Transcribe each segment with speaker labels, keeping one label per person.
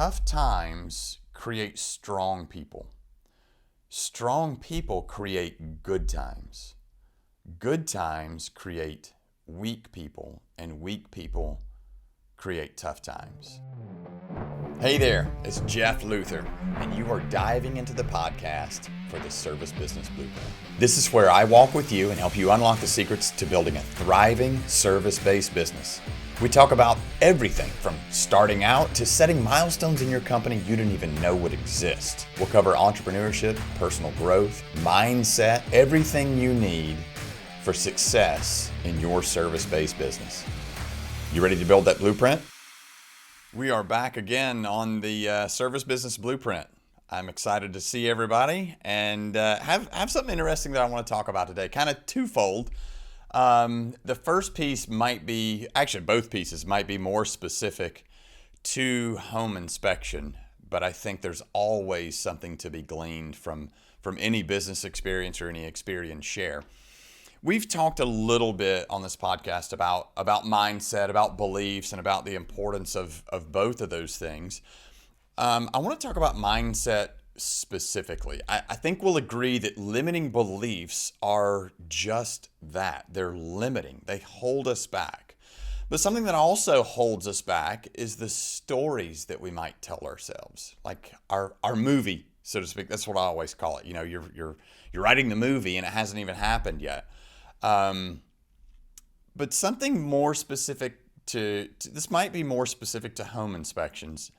Speaker 1: tough times create strong people. Strong people create good times. Good times create weak people, and weak people create tough times. Hey there, it's Jeff Luther, and you are diving into the podcast for the Service Business Blueprint. This is where I walk with you and help you unlock the secrets to building a thriving service-based business. We talk about everything from starting out to setting milestones in your company you didn't even know would exist. We'll cover entrepreneurship, personal growth, mindset, everything you need for success in your service-based business. You ready to build that blueprint? We are back again on the Service Business Blueprint. I'm excited to see everybody and have something interesting that I want to talk about today, kind of twofold. The first piece might be, actually both pieces might be more specific to home inspection, but I think there's always something to be gleaned from any business experience or any experience share. We've talked a little bit on this podcast about mindset, about beliefs, and about the importance of both of those things. I want to talk about mindset specifically. I think we'll agree that limiting beliefs are just that. They're limiting. They hold us back. But something that also holds us back is the stories that we might tell ourselves, like our movie, so to speak. That's what I always call it. You know, you're writing the movie and it hasn't even happened yet. But something more specific to this might be more specific to home inspections.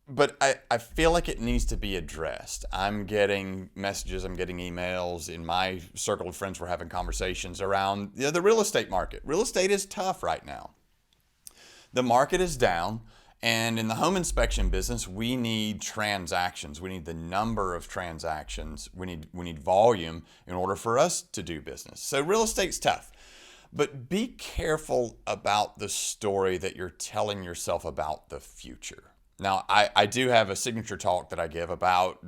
Speaker 1: But I feel like it needs to be addressed. I'm getting messages, I'm getting emails. In my circle of friends, we're having conversations around the real estate market. Real estate is tough right now. The market is down, and in the home inspection business, we need transactions. We need the number of transactions. We need volume in order for us to do business. So real estate's tough. But be careful about the story that you're telling yourself about the future. Now, I do have a signature talk that I give about,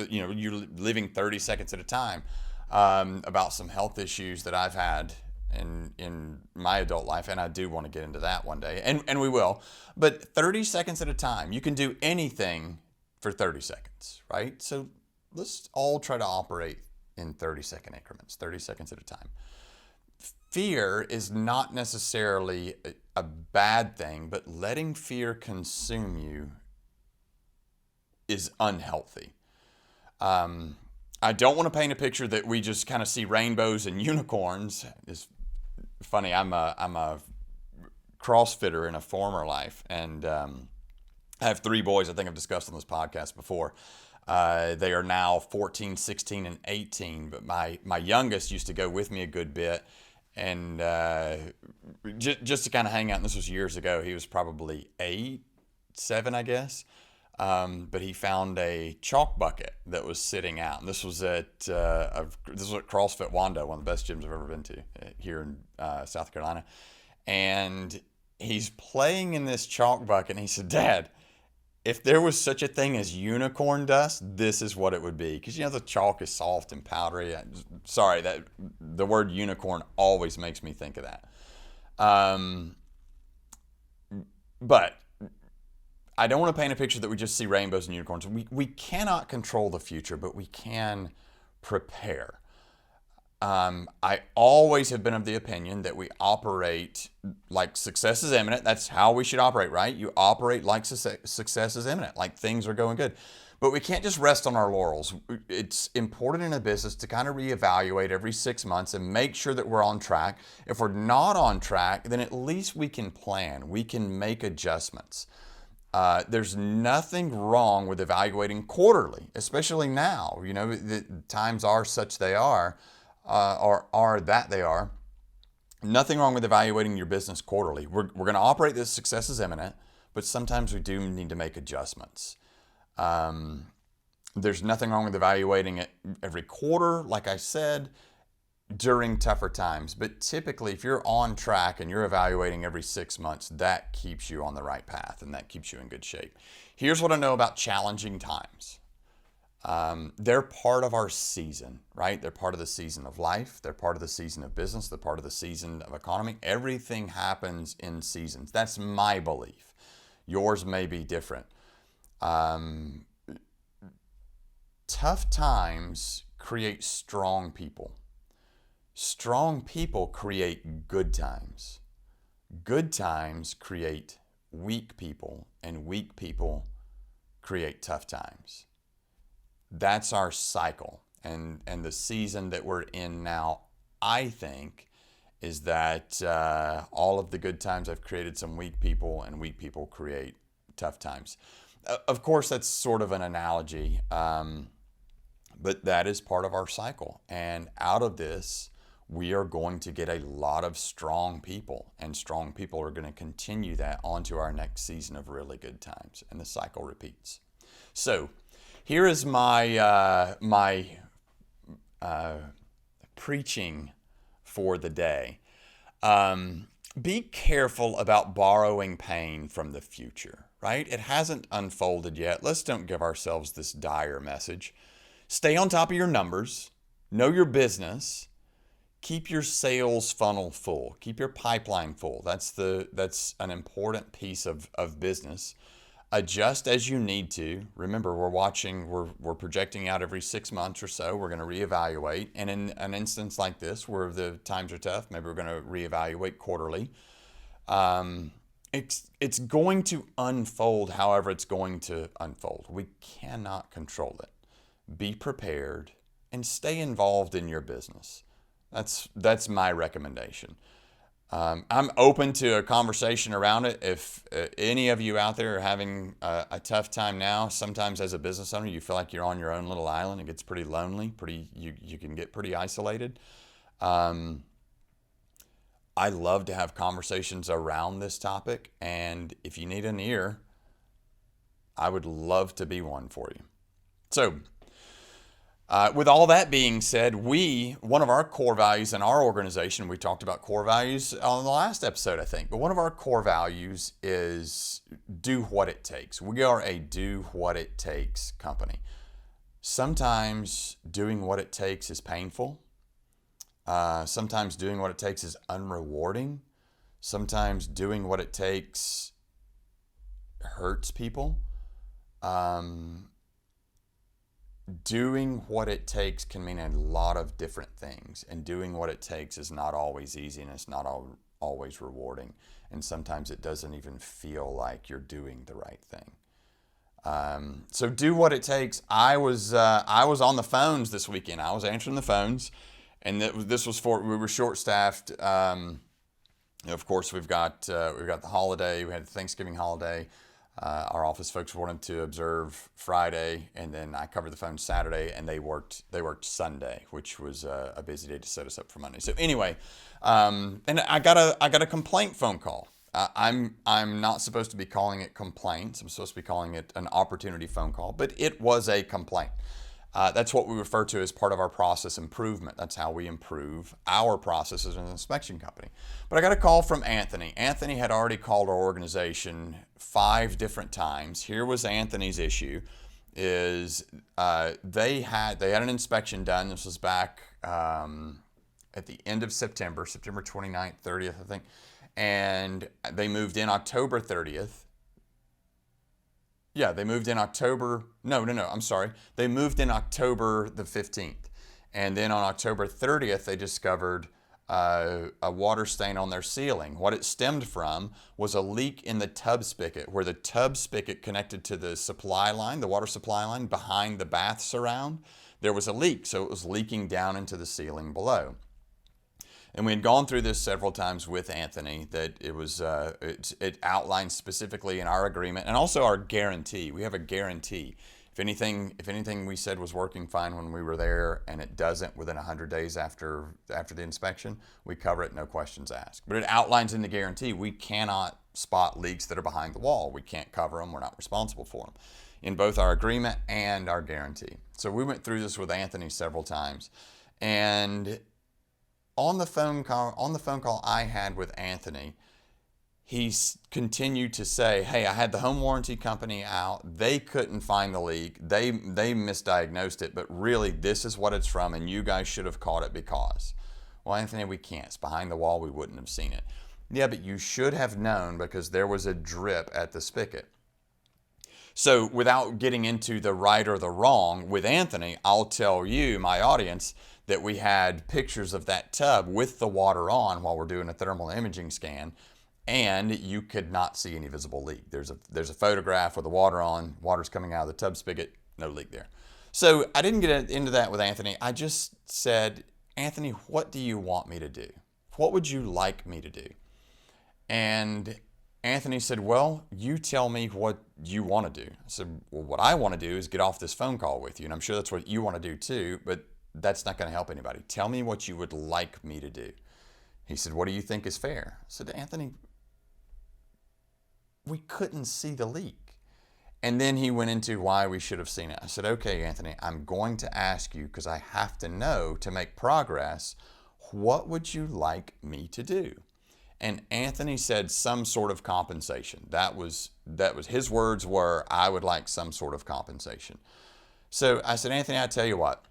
Speaker 1: you living 30 seconds at a time, about some health issues that I've had in my adult life, and I do want to get into that one day, and we will. But 30 seconds at a time, you can do anything for 30 seconds, right? So let's all try to operate in 30-second increments, 30 seconds at a time. Fear is not necessarily a bad thing, but letting fear consume you is unhealthy. I don't want to paint a picture that we just kind of see rainbows and unicorns. It's funny. I'm a CrossFitter in a former life, and I have 3 boys. I think I've discussed on this podcast before. They are now 14, 16, and 18. But my youngest used to go with me a good bit. And just to kind of hang out, and this was years ago, he was probably 8, 7, I guess. But he found a chalk bucket that was sitting out. And this was at CrossFit Wando, one of the best gyms I've ever been to here in South Carolina. And he's playing in this chalk bucket, and he said, "Dad, if there was such a thing as unicorn dust, this is what it would be." Because, the chalk is soft and powdery. Sorry, that the word unicorn always makes me think of that. But I don't want to paint a picture that we just see rainbows and unicorns. We cannot control the future, but we can prepare. I always have been of the opinion that we operate like success is imminent. That's how we should operate, right? You operate like success is imminent, like things are going good. But we can't just rest on our laurels. It's important in a business to kind of reevaluate every 6 months and make sure that we're on track. If we're not on track, then at least we can plan. We can make adjustments. There's nothing wrong with evaluating quarterly, especially now. The times are such they are. Or that they are. Nothing wrong with evaluating your business quarterly. We're going to operate this success is imminent, but sometimes we do need to make adjustments. There's nothing wrong with evaluating it every quarter, like I said, during tougher times. But typically, if you're on track and you're evaluating every 6 months, that keeps you on the right path and that keeps you in good shape. Here's what I know about challenging times. They're part of our season, right? They're part of the season of life. They're part of the season of business. They're part of the season of economy. Everything happens in seasons. That's my belief. Yours may be different. Um, Tough times create strong people. Strong people create good times. Good times create weak people, and weak people create tough times. That's our cycle. And the season that we're in now, I think, is that all of the good times have created some weak people, and weak people create tough times. Of course, that's sort of an analogy, but that is part of our cycle. And out of this, we are going to get a lot of strong people, and strong people are going to continue that onto our next season of really good times, and the cycle repeats. So here is my preaching for the day. Be careful about borrowing pain from the future, right? It hasn't unfolded yet. Let's don't give ourselves this dire message. Stay on top of your numbers, know your business, keep your sales funnel full, keep your pipeline full. That's an important piece of business. Adjust as you need to. Remember, we're projecting out every 6 months or so. We're going to reevaluate. And in an instance like this, where the times are tough, maybe we're going to reevaluate quarterly. It's going to unfold however it's going to unfold. We cannot control it. Be prepared and stay involved in your business. That's my recommendation. I'm open to a conversation around it. If any of you out there are having a tough time now, sometimes as a business owner, you feel like you're on your own little island. It gets pretty lonely. You can get pretty isolated. I love to have conversations around this topic, and if you need an ear, I would love to be one for you. So, with all that being said, one of our core values in our organization, we talked about core values on the last episode, I think, but one of our core values is do what it takes. We are a do what it takes company. Sometimes doing what it takes is painful. Sometimes doing what it takes is unrewarding. Sometimes doing what it takes hurts people. Doing what it takes can mean a lot of different things, and doing what it takes is not always easy, and it's not always rewarding, and sometimes it doesn't even feel like you're doing the right thing. So do what it takes. I was on the phones this weekend. I was answering the phones, and this was we were short staffed. Of course, we've got the holiday. We had the Thanksgiving holiday. Our office folks wanted to observe Friday, and then I covered the phone Saturday, and they worked Sunday, which was a busy day to set us up for Monday. So anyway, and I got a complaint phone call. I'm not supposed to be calling it complaints. I'm supposed to be calling it an opportunity phone call, but it was a complaint. That's what we refer to as part of our process improvement. That's how we improve our processes as an inspection company. But I got a call from Anthony. Anthony had already called our organization 5 different times. Here was Anthony's issue: is they had an inspection done. This was back at the end of September 29th, 30th, I think, and they moved in October 30th. Yeah, they moved in October. No, I'm sorry. They moved in October the 15th. And then on October 30th, they discovered a water stain on their ceiling. What it stemmed from was a leak in the tub spigot, where the tub spigot connected to the supply line, the water supply line behind the bath surround. There was a leak, so it was leaking down into the ceiling below. And we had gone through this several times with Anthony, that it was it outlined specifically in our agreement and also our guarantee. We have a guarantee. If anything we said was working fine when we were there and it doesn't within 100 days after the inspection, we cover it, no questions asked. But it outlines in the guarantee we cannot spot leaks that are behind the wall. We can't cover them. We're not responsible for them, in both our agreement and our guarantee. So we went through this with Anthony several times, and on the phone call I had with Anthony, he continued to say, hey, I had the home warranty company out. They couldn't find the leak. They misdiagnosed it, but really this is what it's from, and you guys should have caught it because. Well, Anthony, we can't. It's behind the wall. We wouldn't have seen it. Yeah, but you should have known because there was a drip at the spigot. So without getting into the right or the wrong, with Anthony, I'll tell you, my audience, that we had pictures of that tub with the water on while we're doing a thermal imaging scan, and you could not see any visible leak. There's a photograph with the water on, water's coming out of the tub spigot, no leak there. So I didn't get into that with Anthony. I just said, Anthony, what do you want me to do? What would you like me to do? And Anthony said, well, you tell me what you want to do. I said, well, what I want to do is get off this phone call with you. And I'm sure that's what you want to do too, but that's not going to help anybody. Tell me what you would like me to do. He said, what do you think is fair? I said, Anthony, we couldn't see the leak. And then he went into why we should have seen it. I said, okay, Anthony, I'm going to ask you because I have to know to make progress, what would you like me to do? And Anthony said some sort of compensation. That was his words were, I would like some sort of compensation. So I said, Anthony, I tell you what,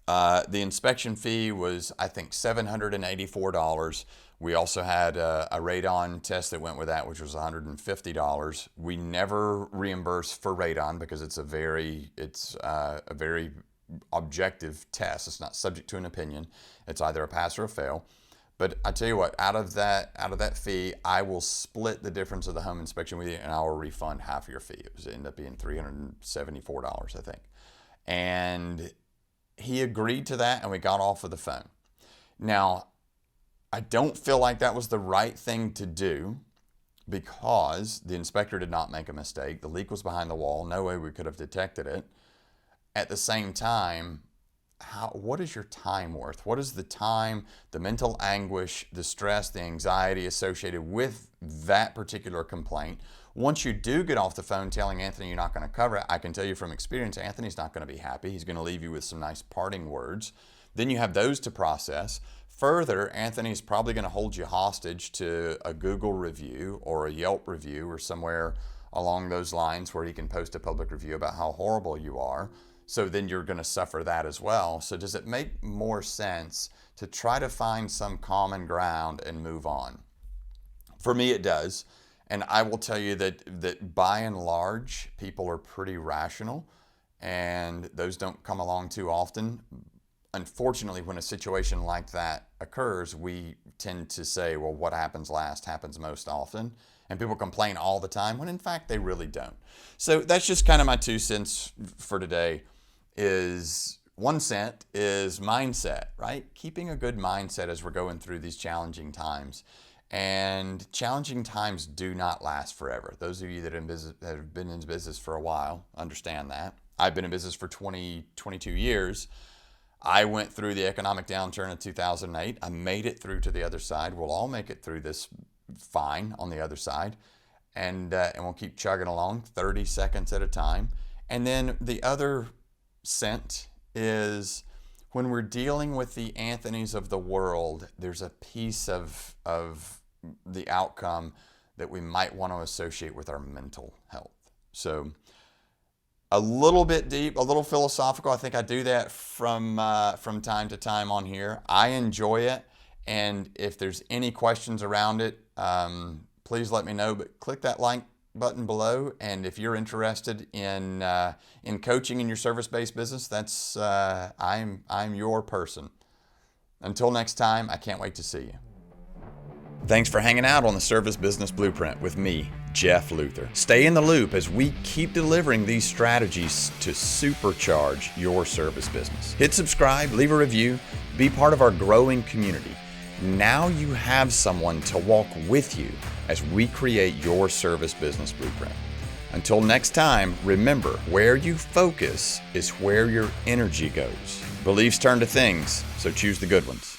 Speaker 1: the inspection fee was, I think, $784. We also had a radon test that went with that, which was $150. We never reimburse for radon because it's a very objective test. It's not subject to an opinion. It's either a pass or a fail. But I tell you what, out of that fee, I will split the difference of the home inspection with you, and I will refund half of your fee. It ended up being $374, I think. And he agreed to that, and we got off of the phone. Now, I don't feel like that was the right thing to do because the inspector did not make a mistake. The leak was behind the wall. No way we could have detected it. At the same time, what is your time worth? What is the time, the mental anguish, the stress, the anxiety associated with that particular complaint? Once you do get off the phone telling Anthony you're not going to cover it, I can tell you from experience, Anthony's not going to be happy. He's going to leave you with some nice parting words. Then you have those to process. Further, Anthony's probably going to hold you hostage to a Google review or a Yelp review or somewhere along those lines where he can post a public review about how horrible you are. So then you're going to suffer that as well. So does it make more sense to try to find some common ground and move on? For me, it does. And I will tell you that by and large, people are pretty rational, and those don't come along too often. Unfortunately, when a situation like that occurs, we tend to say, well, what happens last happens most often. And people complain all the time when in fact they really don't. So that's just kind of my 2 cents for today. Is 1 cent is mindset, right? Keeping a good mindset as we're going through these challenging times. And challenging times do not last forever. Those of you that have been in business for a while understand that. I've been in business for 22 years. I went through the economic downturn in 2008. I made it through to the other side. We'll all make it through this fine on the other side. And we'll keep chugging along 30 seconds at a time. And then the other cent is when we're dealing with the Anthonys of the world, there's a piece of the outcome that we might want to associate with our mental health. So a little bit deep, a little philosophical. I think I do that from time to time on here. I enjoy it. And if there's any questions around it, please let me know. But click that like button below. And if you're interested in coaching in your service-based business, that's I'm your person. Until next time, I can't wait to see you. Thanks for hanging out on the Service Business Blueprint with me, Jeff Luther. Stay in the loop as we keep delivering these strategies to supercharge your service business. Hit subscribe, leave a review, be part of our growing community. Now you have someone to walk with you as we create your service business blueprint. Until next time, remember, where you focus is where your energy goes. Beliefs turn to things, so choose the good ones.